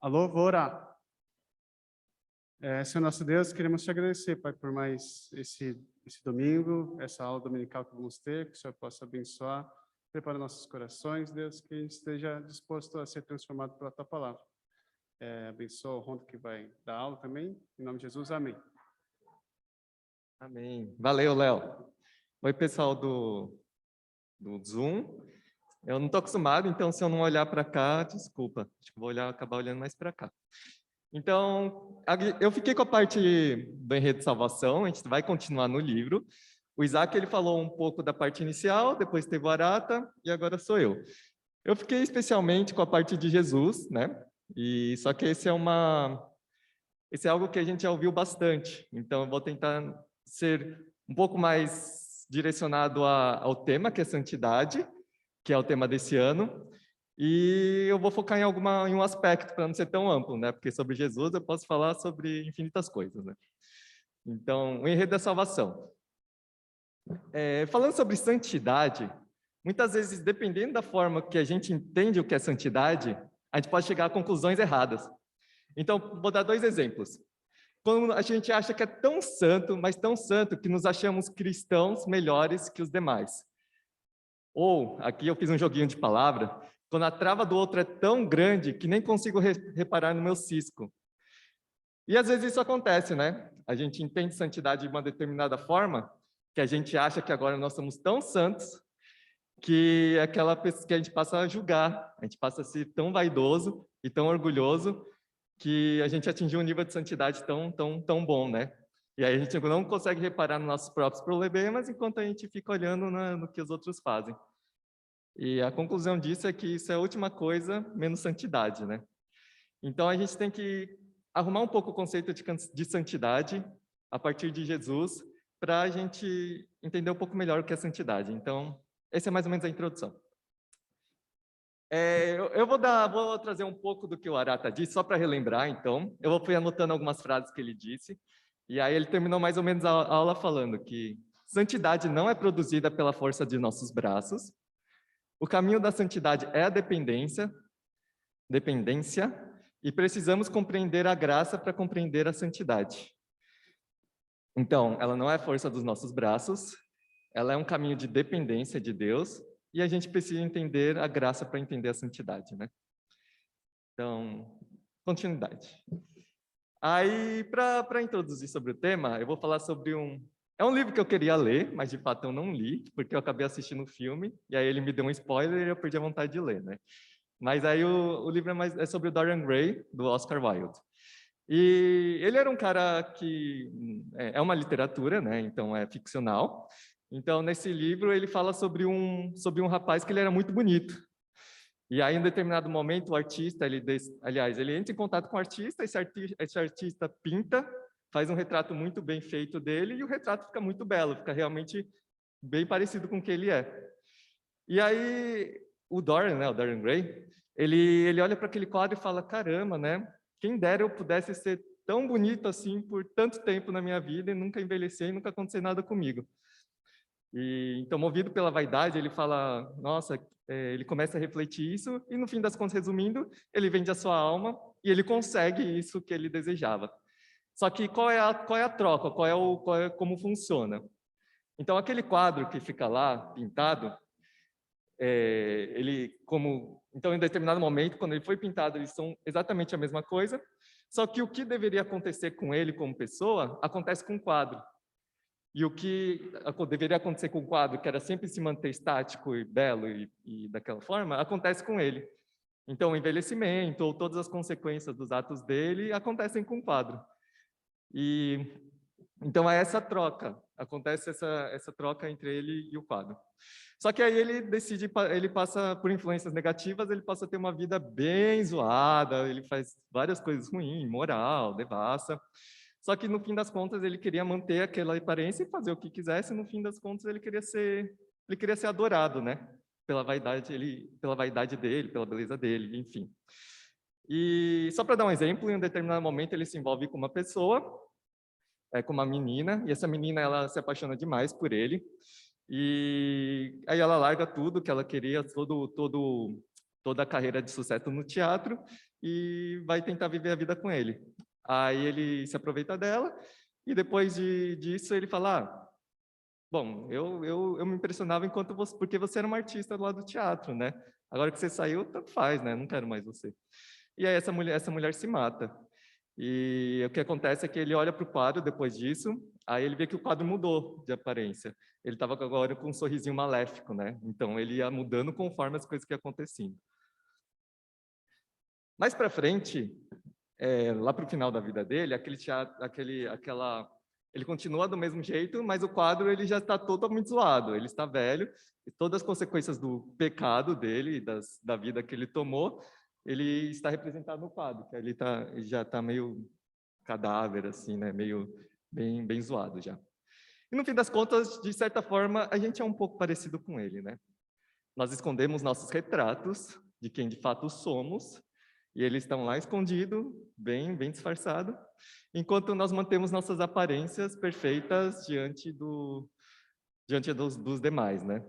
Alô, vou orar. Senhor nosso Deus, queremos te agradecer, Pai, por mais esse domingo, essa aula dominical que vamos ter, que o Senhor possa abençoar, preparar nossos corações, Deus, que a gente esteja disposto a ser transformado pela Tua Palavra. Abençoa o Ronda que vai dar aula também, em nome de Jesus, amém. Amém. Valeu, Léo. Oi, pessoal do Zoom. Eu não estou acostumado, então se eu não olhar para cá, desculpa. Acho que vou acabar olhando mais para cá. Então, eu fiquei com a parte do enredo de salvação, a gente vai continuar no livro. O Isaac, ele falou um pouco da parte inicial, depois teve o Arata, e agora sou eu. Eu fiquei especialmente com a parte de Jesus, né? E só que esse é algo que a gente já ouviu bastante, então eu vou tentar ser um pouco mais direcionado ao tema, que é santidade, que é o tema desse ano, e eu vou focar em um aspecto, para não ser tão amplo, né? Porque sobre Jesus eu posso falar sobre infinitas coisas, né? Então, o enredo da salvação. Falando sobre santidade, muitas vezes, dependendo da forma que a gente entende o que é santidade, a gente pode chegar a conclusões erradas. Então, vou dar 2 exemplos. Quando a gente acha que é tão santo, mas tão santo, que nos achamos cristãos melhores que os demais. Ou, aqui eu fiz um joguinho de palavra, quando a trava do outro é tão grande que nem consigo reparar no meu cisco. E às vezes isso acontece, né? A gente entende santidade de uma determinada forma, que a gente acha que agora nós somos tão santos, que é aquela pessoa que a gente passa a julgar, a gente passa a ser tão vaidoso e tão orgulhoso, que a gente atingiu um nível de santidade tão bom, né? E aí a gente não consegue reparar nos nossos próprios problemas, enquanto a gente fica olhando no que os outros fazem. E a conclusão disso é que isso é a última coisa, menos santidade, né? Então a gente tem que arrumar um pouco o conceito de santidade a partir de Jesus, para a gente entender um pouco melhor o que é santidade. Então, essa é mais ou menos a introdução. Eu vou trazer um pouco do que o Arata disse, só para relembrar, então. Eu fui anotando algumas frases que ele disse, e aí ele terminou mais ou menos a aula falando que santidade não é produzida pela força de nossos braços, o caminho da santidade é a dependência, e precisamos compreender a graça para compreender a santidade. Então, ela não é a força dos nossos braços, ela é um caminho de dependência de Deus, e a gente precisa entender a graça para entender a santidade, né? Então, continuidade. Aí, para introduzir sobre o tema, eu vou falar sobre É um livro que eu queria ler, mas de fato eu não li, porque eu acabei assistindo o filme, e aí ele me deu um spoiler e eu perdi a vontade de ler, né? Mas aí o livro é sobre o Dorian Gray, do Oscar Wilde. E ele era um cara que é uma literatura, né? Então é ficcional. Então nesse livro ele fala sobre um rapaz que ele era muito bonito. E aí em determinado momento o artista, ele entra em contato com o artista, esse artista pinta, faz um retrato muito bem feito dele e o retrato fica muito belo, fica realmente bem parecido com o que ele é. E aí o Dorian, né, o Dorian Gray, ele olha para aquele quadro e fala: caramba, né? Quem dera eu pudesse ser tão bonito assim por tanto tempo na minha vida e nunca envelhecer e nunca acontecer nada comigo. E então, movido pela vaidade, ele fala: nossa, ele começa a refletir isso e no fim das contas, resumindo, ele vende a sua alma e ele consegue isso que ele desejava. Só que qual é a troca? Como funciona? Então, aquele quadro que fica lá pintado, então, em determinado momento, quando ele foi pintado, eles são exatamente a mesma coisa, só que o que deveria acontecer com ele como pessoa, acontece com o quadro. E o que deveria acontecer com o quadro, que era sempre se manter estático e belo e daquela forma, acontece com ele. Então, o envelhecimento ou todas as consequências dos atos dele acontecem com o quadro. Então, é essa troca, acontece essa troca entre ele e o quadro. Só que aí ele passa por influências negativas, ele passa a ter uma vida bem zoada, ele faz várias coisas ruins, imoral, devassa. Só que no fim das contas ele queria manter aquela aparência e fazer o que quisesse, no fim das contas ele queria ser adorado, né? Pela vaidade dele, pela beleza dele, enfim. E só para dar um exemplo, em um determinado momento ele se envolve com uma pessoa, com uma menina, e essa menina ela se apaixona demais por ele. E aí ela larga tudo que ela queria, toda a carreira de sucesso no teatro e vai tentar viver a vida com ele. Aí ele se aproveita dela e depois disso ele fala, bom, eu me impressionava porque você era uma artista lá do teatro, né? Agora que você saiu, tanto faz, né? Não quero mais você. E aí essa mulher se mata. E o que acontece é que ele olha para o quadro depois disso, aí ele vê que o quadro mudou de aparência. Ele estava agora com um sorrisinho maléfico, né? Então ele ia mudando conforme as coisas que iam acontecendo. Mais para frente, lá para o final da vida dele, ele continua do mesmo jeito, mas o quadro ele já está totalmente zoado. Ele está velho e todas as consequências do pecado dele, da vida que ele tomou, ele está representado no quadro, que ele já está meio cadáver, assim, né? Meio bem zoado já. E no fim das contas, de certa forma, a gente é um pouco parecido com ele, né? Nós escondemos nossos retratos de quem de fato somos, e eles estão lá escondidos, bem disfarçado, enquanto nós mantemos nossas aparências perfeitas diante dos demais, né?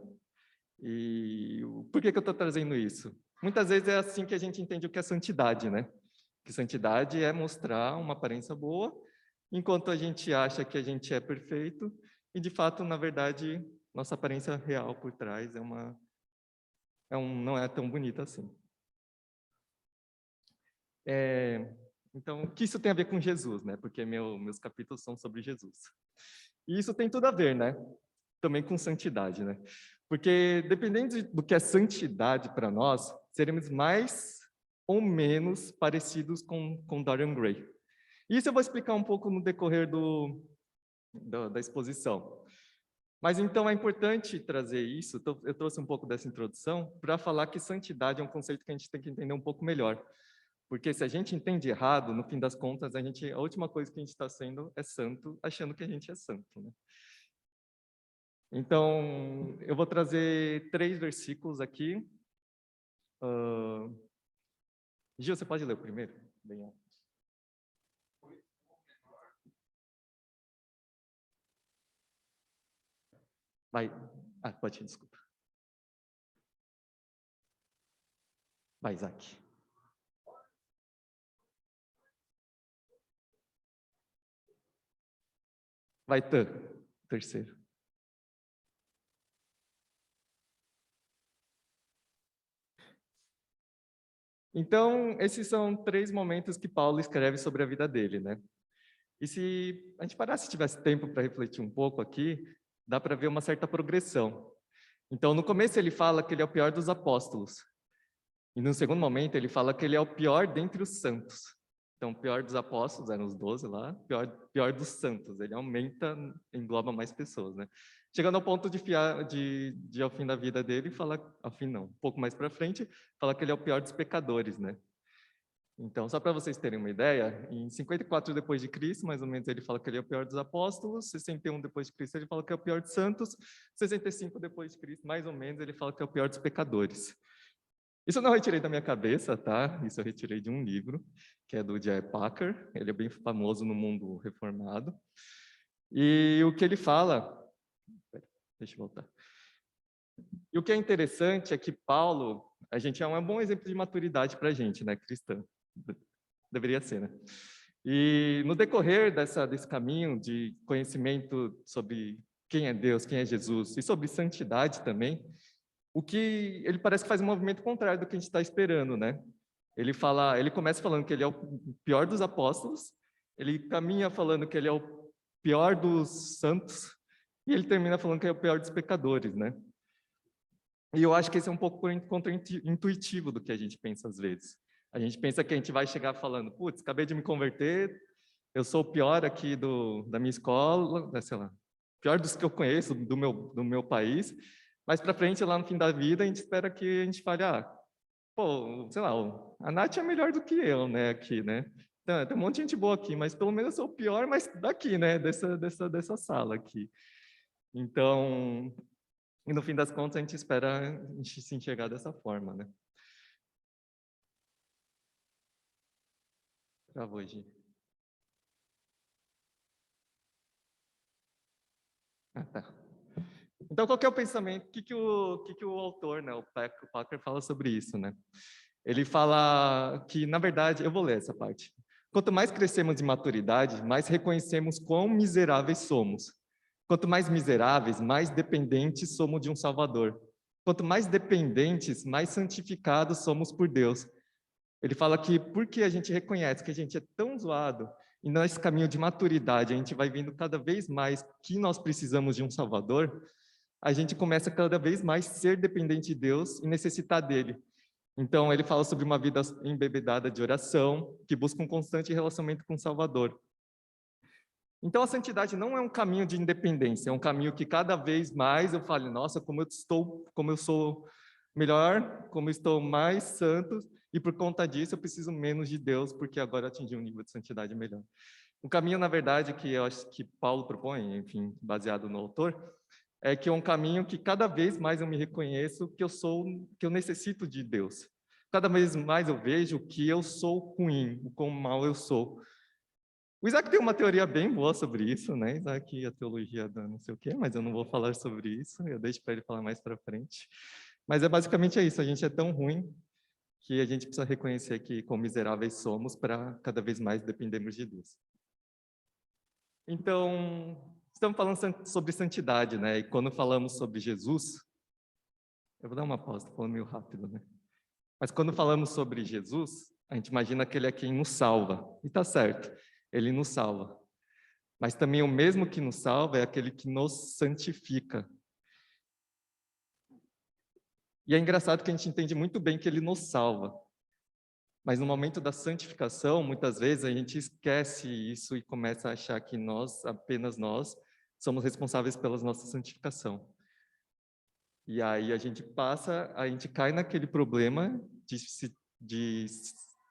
E por que eu estou trazendo isso? Muitas vezes é assim que a gente entende o que é santidade, né? Que santidade é mostrar uma aparência boa, enquanto a gente acha que a gente é perfeito, e de fato, na verdade, nossa aparência real por trás não é tão bonita assim. Então, o que isso tem a ver com Jesus, né? Porque meus capítulos são sobre Jesus. E isso tem tudo a ver, né? Também com santidade, né? Porque dependendo do que é santidade para nós, seremos mais ou menos parecidos com Dorian Gray. Isso eu vou explicar um pouco no decorrer da exposição. Mas então é importante trazer isso, eu trouxe um pouco dessa introdução, para falar que santidade é um conceito que a gente tem que entender um pouco melhor. Porque se a gente entende errado, no fim das contas, a última coisa que a gente está sendo é santo, achando que a gente é santo, né? Então, eu vou trazer 3 versículos aqui. Gil, você pode ler o primeiro? Bem alto. Vai. Pode, desculpa. Vai, Isaac. Vai, Tan. Terceiro. Então, esses são 3 momentos que Paulo escreve sobre a vida dele, né? E se a gente parasse, se tivesse tempo para refletir um pouco aqui, dá para ver uma certa progressão. Então, no começo ele fala que ele é o pior dos apóstolos. E no segundo momento ele fala que ele é o pior dentre os santos. Então, o pior dos apóstolos, eram os 12 lá, pior dos santos. Ele aumenta, engloba mais pessoas, né? Chegando ao ponto de ao fim da vida dele, fala, ao fim não, um pouco mais para frente, fala que ele é o pior dos pecadores, né? Então, só para vocês terem uma ideia, em 54 depois de Cristo, mais ou menos, ele fala que ele é o pior dos apóstolos, 61 depois de Cristo, ele fala que é o pior dos santos, 65 depois de Cristo, mais ou menos, ele fala que é o pior dos pecadores. Isso eu não retirei da minha cabeça, tá? Isso eu retirei de um livro, que é do J.I. Packer, ele é bem famoso no mundo reformado. E o que ele fala... Deixa eu voltar. E o que é interessante é que Paulo, a gente é um bom exemplo de maturidade para a gente, né, cristã. Deveria ser, né? E no decorrer desse caminho de conhecimento sobre quem é Deus, quem é Jesus, e sobre santidade também, o que ele parece que faz um movimento contrário do que a gente está esperando, né? Ele começa falando que ele é o pior dos apóstolos, ele caminha falando que ele é o pior dos santos, e ele termina falando que é o pior dos pecadores, né? E eu acho que esse é um pouco contra-intuitivo do que a gente pensa às vezes. A gente pensa que a gente vai chegar falando, putz, acabei de me converter, eu sou o pior aqui da minha escola, sei lá, pior dos que eu conheço, do meu país, mas para frente, lá no fim da vida, a gente espera que a gente fale, pô, sei lá, a Nath é melhor do que eu, né, aqui, né? Tem um monte de gente boa aqui, mas pelo menos eu sou o pior, mas daqui, né, dessa sala aqui. Então, e no fim das contas, a gente espera a gente se enxergar dessa forma, né? Travou, Gi. Tá. Então, qual que é o pensamento? O autor, né, o Packer fala sobre isso, né? Ele fala que, na verdade, eu vou ler essa parte. Quanto mais crescemos em maturidade, mais reconhecemos quão miseráveis somos. Quanto mais miseráveis, mais dependentes somos de um Salvador. Quanto mais dependentes, mais santificados somos por Deus. Ele fala que porque a gente reconhece que a gente é tão zoado, e nesse caminho de maturidade a gente vai vendo cada vez mais que nós precisamos de um Salvador, a gente começa cada vez mais a ser dependente de Deus e necessitar dele. Então, ele fala sobre uma vida embebedada de oração, que busca um constante relacionamento com o Salvador. Então, a santidade não é um caminho de independência, é um caminho que cada vez mais eu falo, nossa, como eu sou melhor, como eu estou mais santo, e por conta disso eu preciso menos de Deus, porque agora eu atingi um nível de santidade melhor. O caminho, na verdade, que eu acho que Paulo propõe, enfim, baseado no autor, é que é um caminho que cada vez mais eu me reconheço que eu necessito de Deus. Cada vez mais eu vejo que eu sou ruim, o quão mal eu sou. O Isaac tem uma teoria bem boa sobre isso, né? Isaac, a teologia da não sei o quê, mas eu não vou falar sobre isso, eu deixo para ele falar mais para frente. Mas basicamente isso, a gente é tão ruim que a gente precisa reconhecer que quão miseráveis somos para cada vez mais dependermos de Deus. Então, estamos falando sobre santidade, né? E quando falamos sobre Jesus, eu vou dar uma pausa, estou falando meio rápido, né? Mas quando falamos sobre Jesus, a gente imagina que ele é quem nos salva. E está certo, ele nos salva. Mas também o mesmo que nos salva é aquele que nos santifica. E é engraçado que a gente entende muito bem que ele nos salva. Mas no momento da santificação, muitas vezes a gente esquece isso e começa a achar que apenas nós, somos responsáveis pela nossa santificação. E aí a gente cai naquele problema de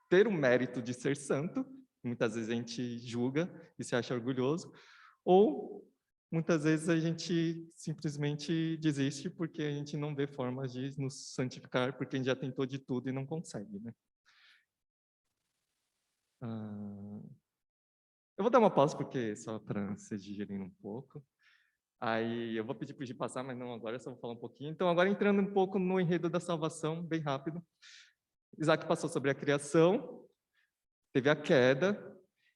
ter o mérito de ser santo, muitas vezes a gente julga e se acha orgulhoso, ou muitas vezes a gente simplesmente desiste porque a gente não vê formas de nos santificar, porque a gente já tentou de tudo e não consegue, né? Eu vou dar uma pausa, porque só para vocês digerirem um pouco. Aí eu vou pedir para o Gi passar, mas não agora, eu só vou falar um pouquinho. Então, agora entrando um pouco no enredo da salvação, bem rápido. Isaac passou sobre a criação, teve a queda,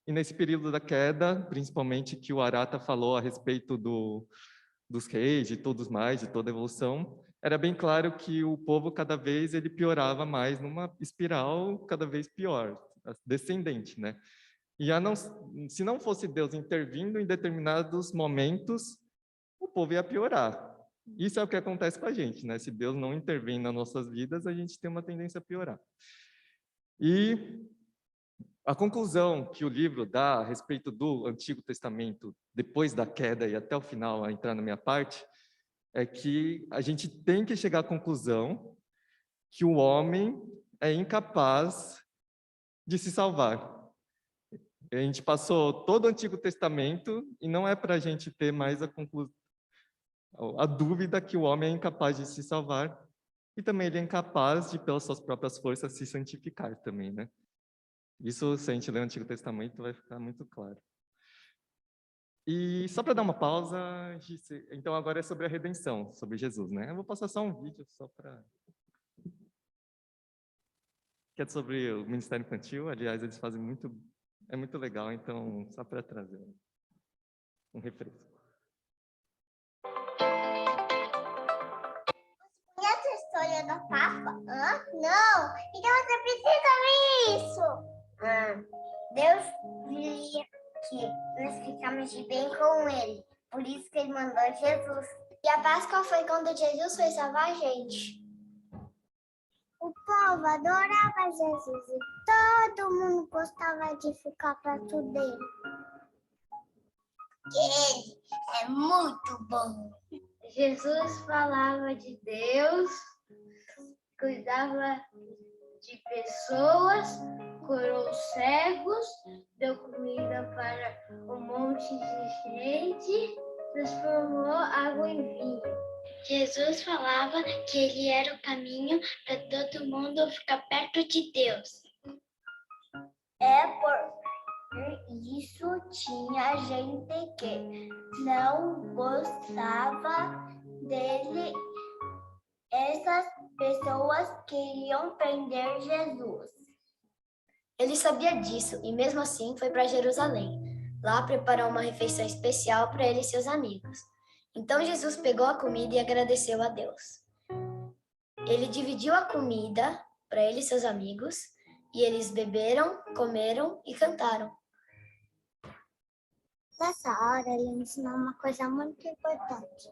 e nesse período da queda, principalmente que o Arata falou a respeito dos reis, de todos mais, de toda a evolução, era bem claro que o povo cada vez ele piorava mais numa espiral cada vez pior, descendente, né? E se não fosse Deus intervindo em determinados momentos, o povo ia piorar. Isso é o que acontece com a gente, né? Se Deus não intervém nas nossas vidas, a gente tem uma tendência a piorar. E a conclusão que o livro dá a respeito do Antigo Testamento, depois da queda e até o final, a entrar na minha parte, é que a gente tem que chegar à conclusão que o homem é incapaz de se salvar. A gente passou todo o Antigo Testamento e não é para a gente ter mais a dúvida que o homem é incapaz de se salvar e também ele é incapaz de, pelas suas próprias forças, se santificar também, né? Isso, se a gente ler o Antigo Testamento, vai ficar muito claro. E só para dar uma pausa, então agora é sobre a redenção, sobre Jesus, né? Eu vou passar só um vídeo só para... que é sobre o Ministério Infantil, aliás, eles fazem muito... É muito legal, então, só para trazer um refresco. Conhece a história da Páscoa? Hã? Não! Então você precisa ver isso! Deus queria que nós ficamos de bem com Ele. Por isso que Ele mandou Jesus. E a Páscoa foi quando Jesus foi salvar a gente. O povo adorava Jesus e todo mundo gostava de ficar perto dele. Ele é muito bom. Jesus falava de Deus, cuidava de pessoas, curou cegos, deu comida para um monte de gente, transformou água em vinho. Jesus falava que ele era o caminho para todo mundo ficar perto de Deus. Por isso tinha gente que não gostava dele, essas pessoas queriam prender Jesus. Ele sabia disso e, mesmo assim, foi para Jerusalém. Lá preparou uma refeição especial para ele e seus amigos. Então Jesus pegou a comida e agradeceu a Deus. Ele dividiu a comida para ele e seus amigos, e eles beberam, comeram e cantaram. Nessa hora, ele ensinou uma coisa muito importante,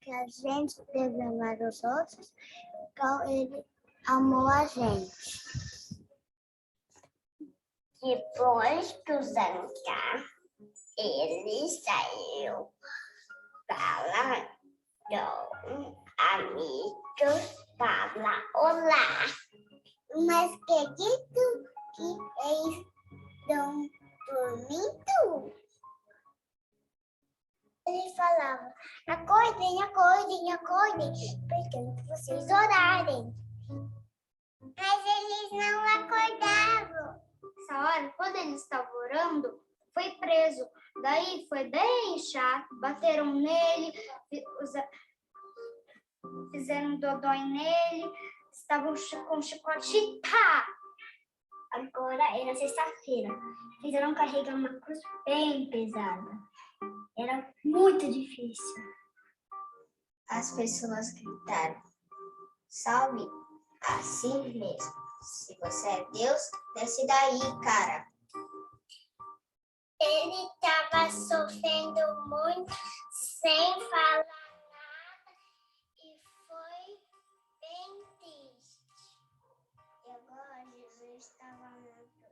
que a gente deve amar os outros, igual ele amou a gente. Depois do jantar, ele saiu para amigos para olá. Mas acredito que eles estão dormindo? Ele falava, acordem, acordem, acordem, porque vocês orarem. Mas eles não acordavam. Nessa hora, quando ele estava orando, foi preso. Daí foi bem chato, bateram nele, fizeram dodói nele, estavam com chicote e pá! Agora era sexta-feira. Fizeram carregar uma cruz bem pesada. Era muito difícil. As pessoas gritaram, salve assim mesmo. Se você é Deus, desce daí, cara. Ele estava sofrendo muito, sem falar nada, e foi bem triste. E agora Jesus estava morto.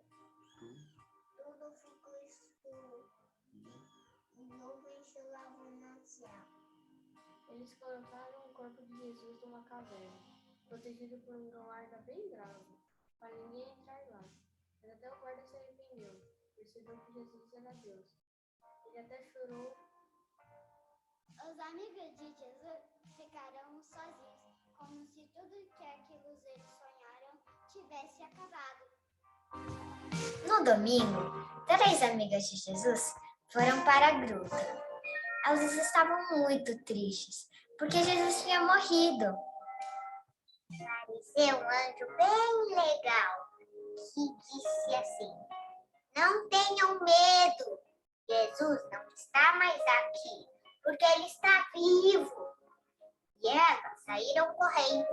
Tudo ficou escuro. E nuvens se lavam no céu. Eles colocaram o corpo de Jesus numa caverna, protegido por um guarda bem bravo, para ninguém entrar lá. Mas até o guarda se arrependeu, percebeu que Jesus era Deus. Ele até chorou. Os amigos de Jesus ficaram sozinhos, como se tudo que aquilo eles sonharam tivesse acabado. No domingo, 3 amigas de Jesus foram para a gruta. Elas estavam muito tristes, porque Jesus tinha morrido. Apareceu um anjo bem legal, que disse assim, não tenham medo, Jesus não está mais aqui, porque ele está vivo. E elas saíram correndo.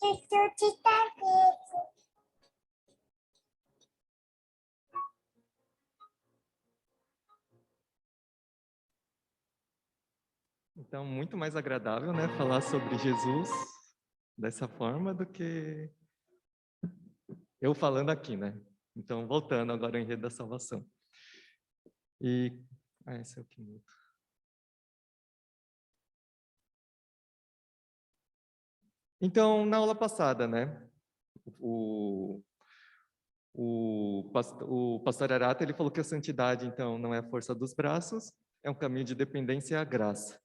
Jesus está vivo. Então, muito mais agradável, né, falar sobre Jesus dessa forma do que eu falando aqui, né? Então, voltando agora ao enredo da salvação. Esse é o que muda. Então, na aula passada, né, o pastor Arata, ele falou que a santidade, então, não é a força dos braços, é um caminho de dependência à graça.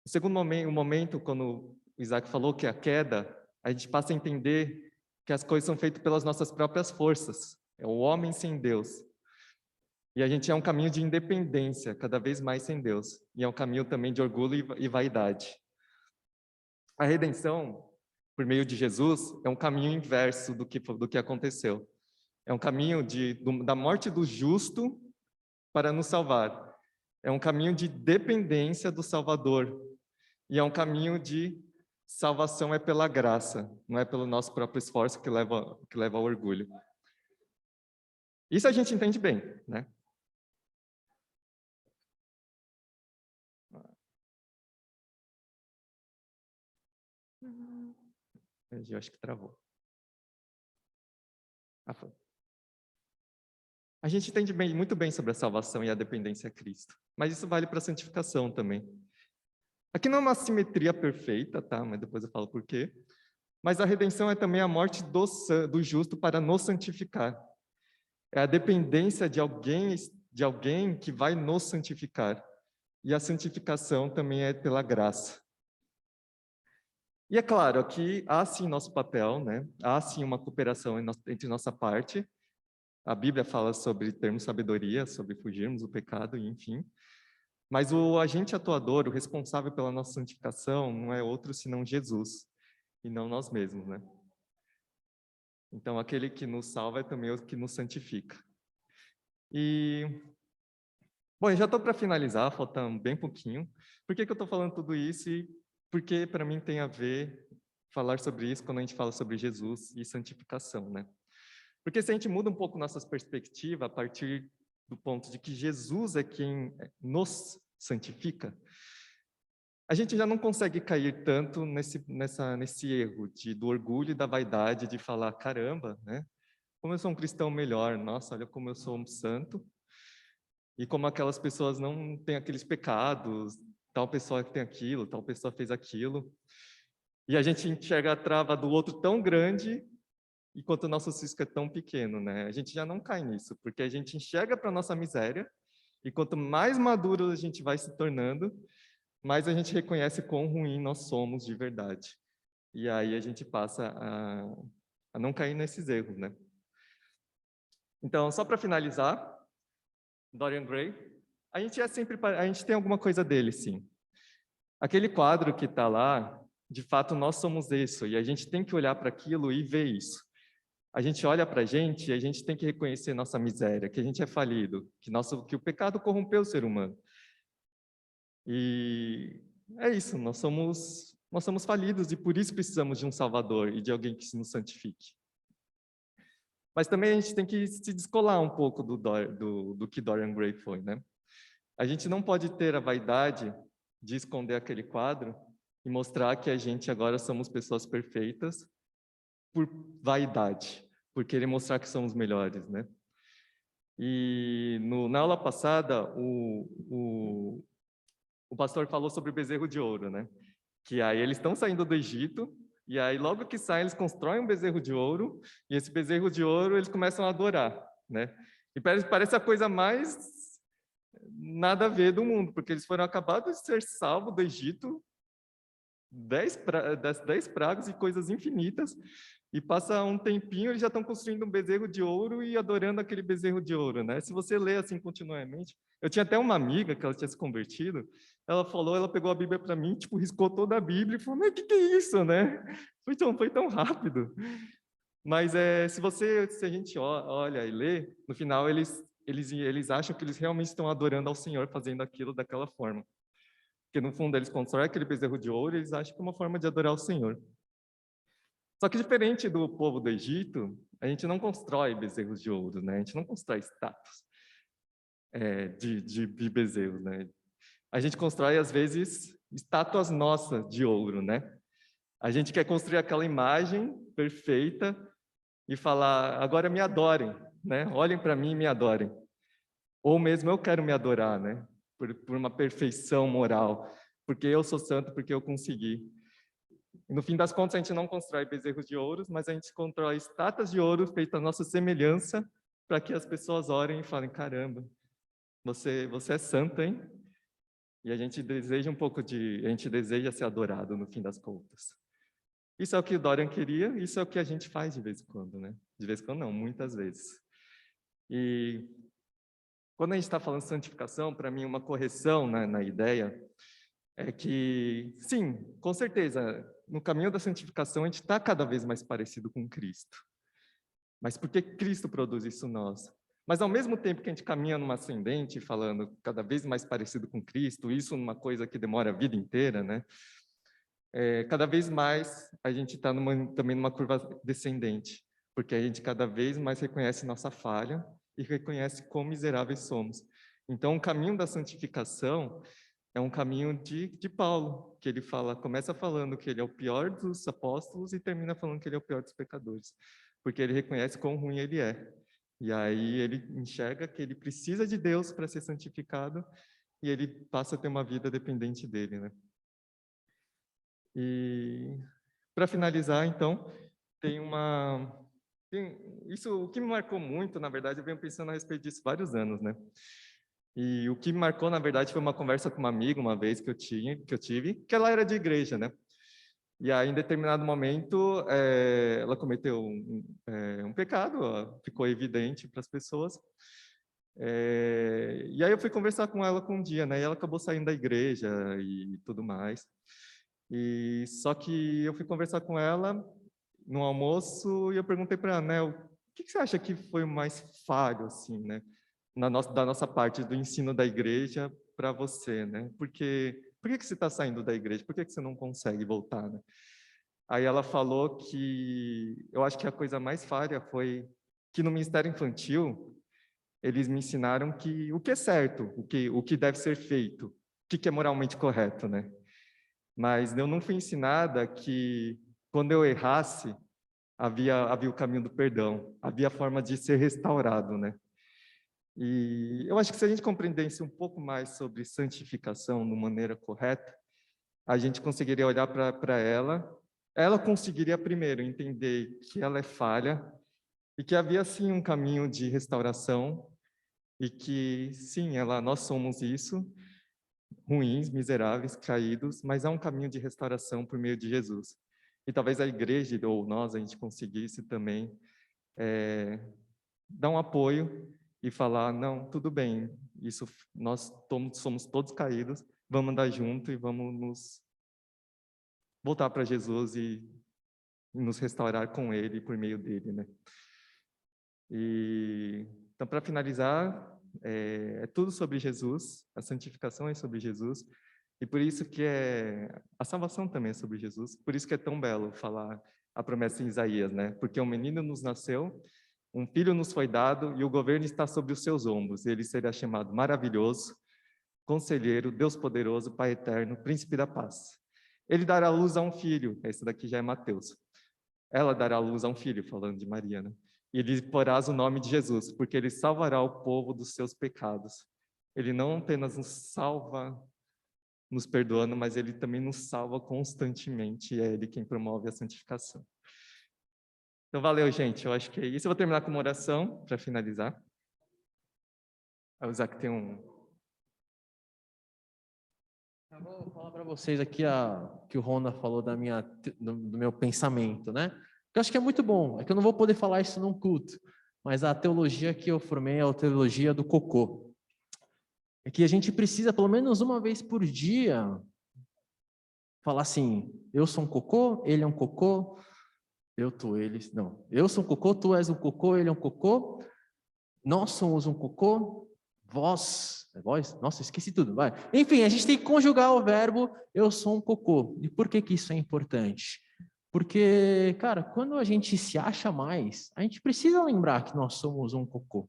O segundo momento, quando o Isaac falou que a queda, a gente passa a entender que as coisas são feitas pelas nossas próprias forças. É o homem sem Deus. E a gente é um caminho de independência, cada vez mais sem Deus. E é um caminho também de orgulho e vaidade. A redenção, por meio de Jesus, é um caminho inverso do que aconteceu. É um caminho da morte do justo para nos salvar. É um caminho de dependência do Salvador. E é um caminho de salvação é pela graça, não é pelo nosso próprio esforço que leva ao orgulho. Isso a gente entende bem, né? Eu acho que travou. Foi. A gente entende muito bem sobre a salvação e a dependência a Cristo, mas isso vale para a santificação também. Aqui não é uma simetria perfeita, tá? Mas depois eu falo por quê. Mas a redenção é também a morte do justo para nos santificar. É a dependência de alguém que vai nos santificar. E a santificação também é pela graça. E é claro, aqui há sim nosso papel, né? Há sim uma cooperação entre nossa parte. A Bíblia fala sobre termos sabedoria, sobre fugirmos do pecado, enfim. Mas o agente atuador, o responsável pela nossa santificação, não é outro senão Jesus, e não nós mesmos, né? Então, aquele que nos salva é também o que nos santifica. E, bom, eu já estou para finalizar, falta bem pouquinho. Por que eu estou falando tudo isso? E porque, para mim, tem a ver falar sobre isso quando a gente fala sobre Jesus e santificação, né? Porque se a gente muda um pouco nossas perspectivas a partir do ponto de que Jesus é quem nos santifica, a gente já não consegue cair tanto nesse erro do orgulho e da vaidade de falar, caramba, né? Como eu sou um cristão melhor, nossa, olha como eu sou um santo, e como aquelas pessoas não têm aqueles pecados, tal pessoa tem aquilo, tal pessoa fez aquilo, e a gente enxerga a trava do outro tão grande, enquanto o nosso cisco é tão pequeno, né? A gente já não cai nisso, porque a gente enxerga para a nossa miséria, e quanto mais maduro a gente vai se tornando, mais a gente reconhece quão ruim nós somos de verdade. E aí a gente passa a não cair nesses erros, né? Então, só para finalizar, Dorian Gray, a gente tem alguma coisa dele, sim. Aquele quadro que está lá, de fato, nós somos isso, e a gente tem que olhar para aquilo e ver isso. A gente olha para a gente e a gente tem que reconhecer nossa miséria, que a gente é falido, que o pecado corrompeu o ser humano. E é isso, nós somos falidos e por isso precisamos de um Salvador e de alguém que nos santifique. Mas também a gente tem que se descolar um pouco do que Dorian Gray foi, né? A gente não pode ter a vaidade de esconder aquele quadro e mostrar que a gente agora somos pessoas perfeitas por vaidade, por querer mostrar que somos melhores, né? E na aula passada, o pastor falou sobre o bezerro de ouro, né? Que aí eles estão saindo do Egito, e aí logo que saem eles constroem um bezerro de ouro, e esse bezerro de ouro eles começam a adorar, né? E parece a coisa mais nada a ver do mundo, porque eles foram acabados de ser salvos do Egito, das 10 pragas e coisas infinitas, e passa um tempinho, eles já estão construindo um bezerro de ouro e adorando aquele bezerro de ouro, né? Se você ler assim continuamente, eu tinha até uma amiga que ela tinha se convertido, ela pegou a Bíblia para mim, tipo, riscou toda a Bíblia e falou, mas o que é isso, né? Foi tão rápido. Mas se a gente olha e lê, no final eles acham que eles realmente estão adorando ao Senhor fazendo aquilo daquela forma. Porque no fundo eles constroem aquele bezerro de ouro e eles acham que é uma forma de adorar o Senhor. Só que diferente do povo do Egito, a gente não constrói bezerros de ouro, né? A gente não constrói estátuas de bezerros, né? A gente constrói, às vezes, estátuas nossas de ouro, né? A gente quer construir aquela imagem perfeita e falar, agora me adorem, né? Olhem para mim e me adorem. Ou mesmo eu quero me adorar, né? Por uma perfeição moral, porque eu sou santo, porque eu consegui. E no fim das contas, a gente não constrói bezerros de ouro, mas a gente constrói estátuas de ouro feitas à nossa semelhança, para que as pessoas orem e falem, caramba, você é santo, hein? E a gente deseja ser adorado no fim das contas. Isso é o que o Dorian queria, isso é o que a gente faz de vez em quando, né? De vez em quando não, muitas vezes. E quando a gente está falando de santificação, para mim uma correção na ideia é que, sim, com certeza, no caminho da santificação a gente está cada vez mais parecido com Cristo. Mas por que Cristo produz isso em nós? Mas ao mesmo tempo que a gente caminha numa ascendente, falando cada vez mais parecido com Cristo, isso numa coisa que demora a vida inteira, né? Cada vez mais a gente está também numa curva descendente, porque a gente cada vez mais reconhece nossa falha e reconhece quão miseráveis somos. Então, o caminho da santificação é um caminho de Paulo, que ele começa falando que ele é o pior dos apóstolos e termina falando que ele é o pior dos pecadores, porque ele reconhece quão ruim ele é. E aí ele enxerga que ele precisa de Deus para ser santificado e ele passa a ter uma vida dependente dele, né? E para finalizar, então, o que me marcou muito, na verdade, eu venho pensando a respeito disso há vários anos, né? E o que me marcou, na verdade, foi uma conversa com uma amiga, uma vez que eu tive, que ela era de igreja, né? E aí, em determinado momento, ela cometeu um pecado, ficou evidente para as pessoas. E aí eu fui conversar com ela um dia, né? E ela acabou saindo da igreja e tudo mais. E só que eu fui conversar com ela no almoço e eu perguntei para ela, né? O que você acha que foi o mais falho, assim, né? Da nossa parte do ensino da igreja para você, né? Por que você está saindo da igreja? Por que você não consegue voltar, né? Aí ela falou que eu acho que a coisa mais falha foi que no Ministério Infantil eles me ensinaram que o que é certo, o que deve ser feito, o que é moralmente correto, né? Mas eu não fui ensinada que quando eu errasse havia o caminho do perdão, havia a forma de ser restaurado, né? E eu acho que se a gente compreendesse um pouco mais sobre santificação de maneira correta, a gente conseguiria olhar para ela conseguiria primeiro entender que ela é falha e que havia sim um caminho de restauração e que sim, nós somos isso, ruins, miseráveis, caídos, mas há um caminho de restauração por meio de Jesus. E talvez a igreja ou nós a gente conseguisse também dar um apoio e falar, não, tudo bem, isso nós somos todos caídos, vamos andar junto e vamos nos voltar para Jesus e nos restaurar com Ele por meio dele, né? Então, para finalizar, é tudo sobre Jesus, a santificação é sobre Jesus, e por isso que a salvação também é sobre Jesus, por isso que é tão belo falar a promessa em Isaías, né? Porque um menino nos nasceu, um filho nos foi dado, e o governo está sobre os seus ombros, ele será chamado maravilhoso, conselheiro, Deus poderoso, Pai eterno, príncipe da paz. Ele dará luz a um filho, esse daqui já é Mateus. Ela dará luz a um filho, falando de Maria, né? E lhe porás o nome de Jesus, porque ele salvará o povo dos seus pecados. Ele não apenas nos salva, nos perdoando, mas ele também nos salva constantemente, e é ele quem promove a santificação. Então, valeu, gente, eu acho que é isso. Eu vou terminar com uma oração, para finalizar. O Isaac tem Eu vou falar para vocês aqui que o Ronda falou do meu pensamento, né? Eu acho que é muito bom, é que eu não vou poder falar isso num culto, mas a teologia que eu formei é a teologia do cocô. É que a gente precisa, pelo menos uma vez por dia, falar assim, eu sou um cocô, ele é um cocô, eu sou um cocô, tu és um cocô, ele é um cocô, nós somos um cocô, vós, nossa, esqueci tudo, vai. Enfim, a gente tem que conjugar o verbo eu sou um cocô. E por que isso é importante? Porque, cara, quando a gente se acha mais, a gente precisa lembrar que nós somos um cocô.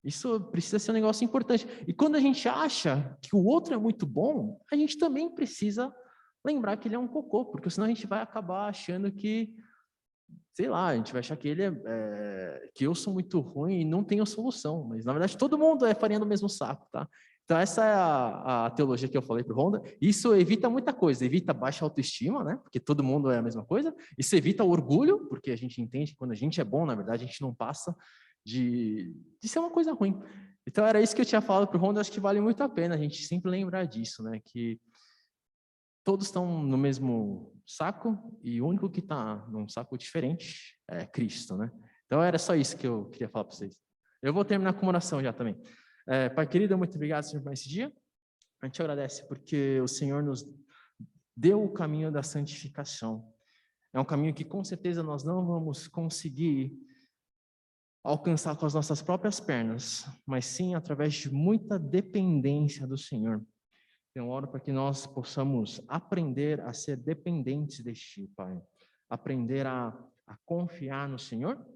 Isso precisa ser um negócio importante. E quando a gente acha que o outro é muito bom, a gente também precisa lembrar que ele é um cocô, porque senão a gente vai acabar achando que, sei lá, a gente vai achar que ele que eu sou muito ruim e não tenho solução. Mas, na verdade, todo mundo é farinha do mesmo saco, tá? Então, essa é a teologia que eu falei para o Ronda. Isso evita muita coisa, evita baixa autoestima, né? Porque todo mundo é a mesma coisa. Isso evita o orgulho, porque a gente entende que quando a gente é bom, na verdade, a gente não passa de ser uma coisa ruim. Então, era isso que eu tinha falado para o Ronda. Acho que vale muito a pena a gente sempre lembrar disso, né? Que todos estão no mesmo saco e o único que está num saco diferente é Cristo, né? Então, era só isso que eu queria falar para vocês. Eu vou terminar com uma oração já também. Pai querido, muito obrigado, Senhor, por esse dia. A gente agradece porque o Senhor nos deu o caminho da santificação. É um caminho que com certeza nós não vamos conseguir alcançar com as nossas próprias pernas, mas sim através de muita dependência do Senhor. Então, oro para que nós possamos aprender a ser dependentes de Ti, Pai. Aprender a confiar no Senhor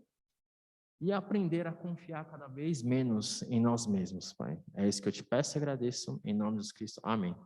e aprender a confiar cada vez menos em nós mesmos, Pai. É isso que eu te peço e agradeço, em nome de Jesus Cristo. Amém.